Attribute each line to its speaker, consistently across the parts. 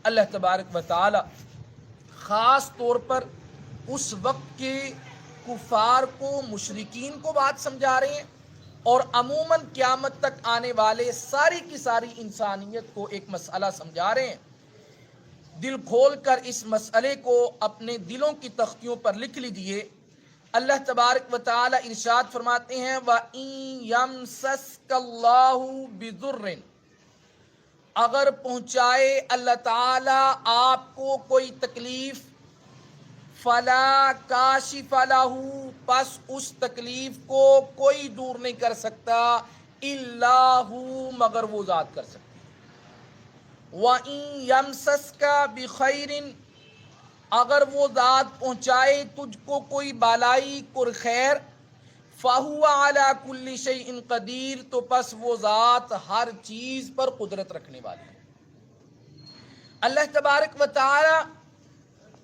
Speaker 1: اللہ تبارک و تعالی خاص طور پر اس وقت کے کفار کو، مشرکین کو بات سمجھا رہے ہیں، اور عموماً قیامت تک آنے والے ساری کی ساری انسانیت کو ایک مسئلہ سمجھا رہے ہیں۔ دل کھول کر اس مسئلے کو اپنے دلوں کی تختیوں پر لکھ لیجیے۔ اللہ تبارک و تعالی ارشاد فرماتے ہیں وَإِن يَمْسَسْكَ اللَّهُ بِضُرٍّ، اگر پہنچائے اللہ تعالی آپ کو کوئی تکلیف، فلا کاشف لہ، پس اس تکلیف کو کوئی دور نہیں کر سکتا، الا ہو، مگر وہ ذات کر سکتی ہے۔ وَإِن يَمْسَسْكَ بِخَيْرٍ، اگر وہ ذات پہنچائے تجھ کو کوئی بالائی، کوئی خیر، فَهُوَ عَلَى كُلِّ شَيْءٍ قَدِيرٌ، تو پس وہ ذات ہر چیز پر قدرت رکھنے والی ہے۔ اللہ تبارک و تعالی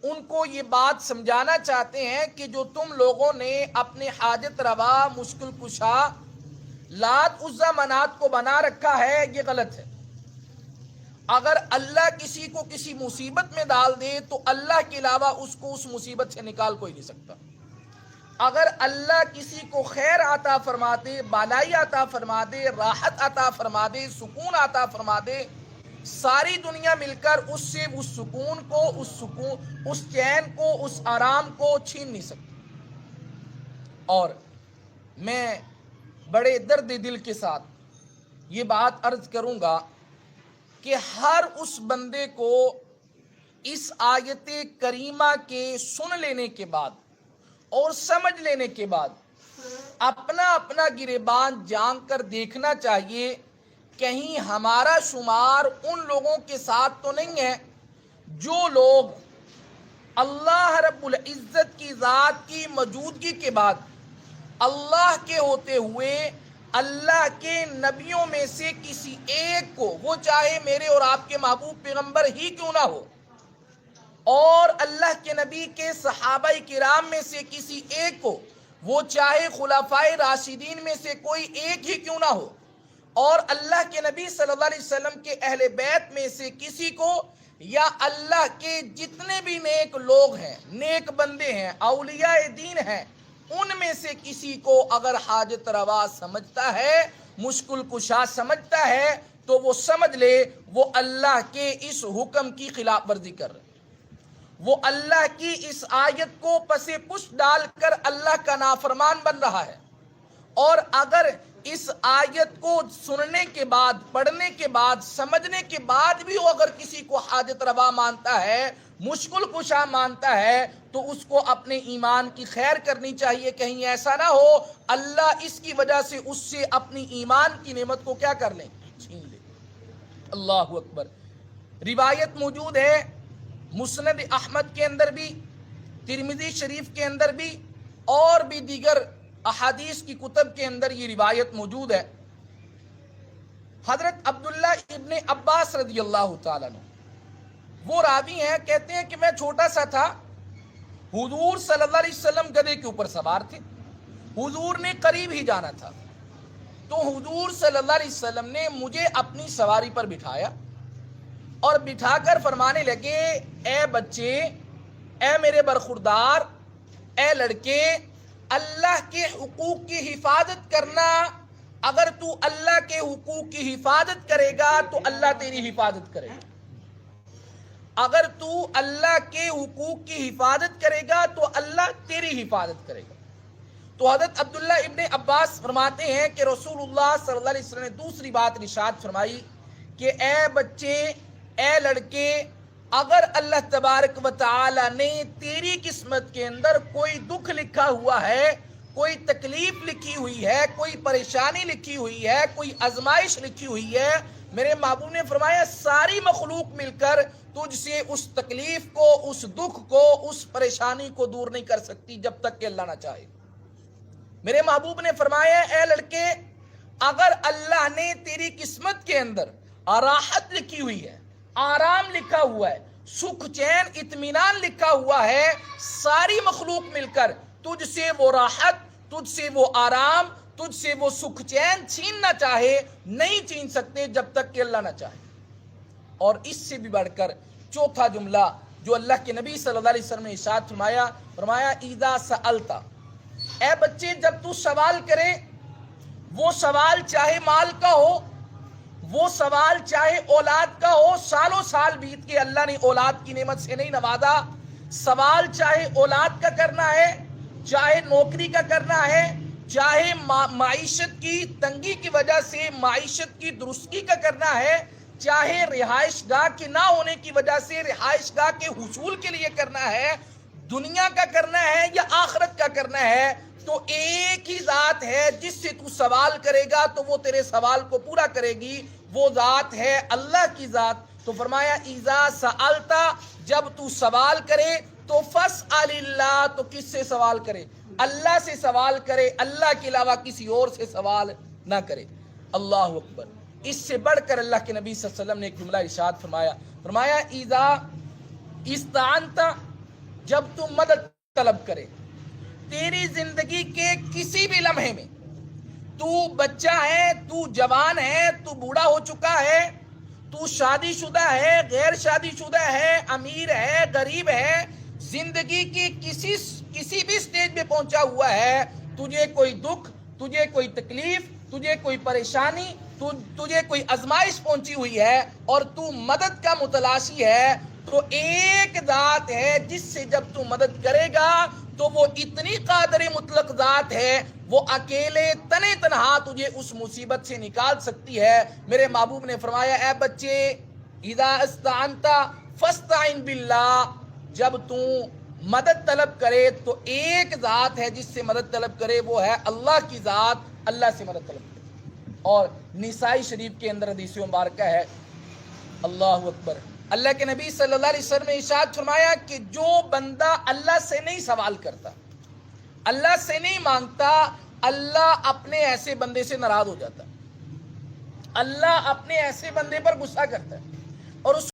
Speaker 1: ان کو یہ بات سمجھانا چاہتے ہیں کہ جو تم لوگوں نے اپنے حاجت روا، مشکل کشا لات عزا منات کو بنا رکھا ہے، یہ غلط ہے۔ اگر اللہ کسی کو کسی مصیبت میں ڈال دے تو اللہ کے علاوہ اس کو اس مصیبت سے نکال کوئی نہیں سکتا۔ اگر اللہ کسی کو خیر عطا فرما دے، بالائی عطا فرما دے، راحت عطا فرما دے، سکون عطا فرما دے، ساری دنیا مل کر اس سے اس سکون کو، اس چین کو، اس آرام کو چھین نہیں سکتی۔ اور میں بڑے درد دل کے ساتھ یہ بات عرض کروں گا کہ ہر اس بندے کو اس آیت کریمہ کے سن لینے کے بعد اور سمجھ لینے کے بعد اپنا اپنا گریبان جانچ کر دیکھنا چاہیے، کہیں ہمارا شمار ان لوگوں کے ساتھ تو نہیں ہے جو لوگ اللہ رب العزت کی ذات کی موجودگی کے بعد اللہ کے ہوتے ہوئے اللہ کے نبیوں میں سے کسی ایک کو، وہ چاہے میرے اور آپ کے محبوب پیغمبر ہی کیوں نہ ہو، اور اللہ کے نبی کے صحابہ کرام میں سے کسی ایک کو، وہ چاہے خلفائے راشدین میں سے کوئی ایک ہی کیوں نہ ہو، اور اللہ کے نبی صلی اللہ علیہ وسلم کے اہل بیت میں سے کسی کو، یا اللہ کے جتنے بھی نیک لوگ ہیں، نیک بندے ہیں، اولیاء دین ہیں، ان میں سے کسی کو اگر حاجت روا سمجھتا ہے، مشکل کشا سمجھتا ہے، تو وہ سمجھ لے وہ اللہ کے اس حکم کی خلاف ورزی کر رہے، وہ اللہ کی اس آیت کو پس پشت ڈال کر اللہ کا نافرمان بن رہا ہے۔ اور اگر اس آیت کو سننے کے بعد، پڑھنے کے بعد، سمجھنے کے بعد بھی وہ اگر کسی کو حاجت روا مانتا ہے، مشکل کشا مانتا ہے، تو اس کو اپنے ایمان کی خیر کرنی چاہیے، کہیں ایسا نہ ہو اللہ اس کی وجہ سے اس سے اپنی ایمان کی نعمت کو کیا کر لیں، چھین لیں۔ اللہ اکبر۔ روایت موجود ہے مسند احمد کے اندر بھی، ترمذی شریف کے اندر بھی، اور بھی دیگر احادیث کی کتب کے اندر یہ روایت موجود ہے۔ حضرت عبداللہ ابن عباس رضی اللہ تعالیٰ عنہ وہ راوی ہیں، کہتے ہیں کہ میں چھوٹا سا تھا، حضور صلی اللہ علیہ وسلم گدھے کے اوپر سوار تھے، حضور نے قریب ہی جانا تھا، تو حضور صلی اللہ علیہ وسلم نے مجھے اپنی سواری پر بٹھایا اور بٹھا کر فرمانے لگے، اے بچے، اے میرے برخوردار، اے لڑکے، اللہ کے حقوق کی حفاظت کرنا، اگر تو اللہ کے حقوق کی حفاظت کرے گا تو اللہ تیری حفاظت کرے گا، اگر تو اللہ کے حقوق کی حفاظت کرے گا تو اللہ تیری حفاظت کرے گا۔ تو حضرت عبداللہ ابن عباس فرماتے ہیں کہ رسول اللہ صلی اللہ علیہ وسلم نے دوسری بات ارشاد فرمائی کہ اے بچے، اے لڑکے، اگر اللہ تبارک و تعالی نے تیری قسمت کے اندر کوئی دکھ لکھا ہوا ہے، کوئی تکلیف لکھی ہوئی ہے، کوئی پریشانی لکھی ہوئی ہے، کوئی آزمائش لکھی ہوئی ہے، میرے محبوب نے فرمایا ساری مخلوق مل کر تجھ سے اس تکلیف کو، اس دکھ کو، اس پریشانی کو دور نہیں کر سکتی جب تک کہ اللہ نہ چاہے۔ میرے محبوب نے فرمایا اے لڑکے، اگر اللہ نے تیری قسمت کے اندر راحت لکھی ہوئی ہے، آرام لکھا ہوا ہے، سکھ چین اطمینان لکھا ہوا ہے، ساری مخلوق مل کر تجھ سے وہ راحت، تجھ سے وہ آرام، تجھ سے وہ سکھ چین چھیننا چاہے، نہیں چھین سکتے جب تک کہ اللہ نہ چاہے۔ اور اس سے بھی بڑھ کر چوتھا جملہ جو اللہ کے نبی صلی اللہ علیہ وسلم نے ارشاد فرمایا اذا سألت، اے بچے جب تو سوال کرے، وہ سوال چاہے مال کا ہو، وہ سوال چاہے اولاد کا ہو، سالوں سال بیت کے اللہ نے اولاد کی نعمت سے نہیں نوازا، سوال چاہے اولاد کا کرنا ہے، چاہے نوکری کا کرنا ہے، چاہے معیشت کی تنگی کی وجہ سے معیشت کی درستگی کا کرنا ہے، چاہے رہائش گاہ کے نہ ہونے کی وجہ سے رہائش گاہ کے حصول کے لیے کرنا ہے، دنیا کا کرنا ہے یا آخرت کا کرنا ہے، تو ایک ہی ذات ہے جس سے تو سوال کرے گا تو وہ تیرے سوال کو پورا کرے گی، وہ ذات ہے اللہ کی ذات۔ تو فرمایا اذا سألت، جب تو سوال کرے تو فاسأل اللہ، تو کس سے سوال کرے؟ اللہ سے سوال کرے، اللہ کے علاوہ کسی اور سے سوال نہ کرے۔ اللہ اکبر۔ اس سے بڑھ کر اللہ کے نبی صلی اللہ علیہ وسلم نے ایک جملہ ارشاد فرمایا اذا استعنت، جب تو مدد طلب کرے تیری زندگی کے کسی بھی لمحے میں، تو بچہ ہے، تو جوان ہے، تو بوڑھا ہو چکا ہے، تو شادی شدہ ہے، غیر شادی شدہ ہے، امیر ہے، غریب ہے، زندگی کی کسی بھی سٹیج پہ پہنچا ہوا ہے، تجھے کوئی دکھ، تجھے کوئی تکلیف، تجھے کوئی پریشانی، تجھے کوئی آزمائش پہنچی ہوئی ہے اور تو مدد کا متلاشی ہے، تو ایک ذات ہے جس سے جب تو مدد کرے گا تو وہ اتنی قادر مطلق ذات ہے، وہ اکیلے تنے تنہا تجھے اس مصیبت سے نکال سکتی ہے۔ میرے محبوب نے فرمایا اے بچے اذا استعنت فاستعن باللہ، جب تو مدد طلب کرے تو ایک ذات ہے جس سے مدد طلب کرے، وہ ہے اللہ کی ذات، اللہ سے مدد طلب کرے۔ اور نسائی شریف کے اندر حدیث مبارکہ ہے، اللہ اکبر، اللہ کے نبی صلی اللہ علیہ وسلم نے ارشاد فرمایا کہ جو بندہ اللہ سے نہیں سوال کرتا، اللہ سے نہیں مانگتا، اللہ اپنے ایسے بندے سے ناراض ہو جاتا، اللہ اپنے ایسے بندے پر غصہ کرتا ہے اور اس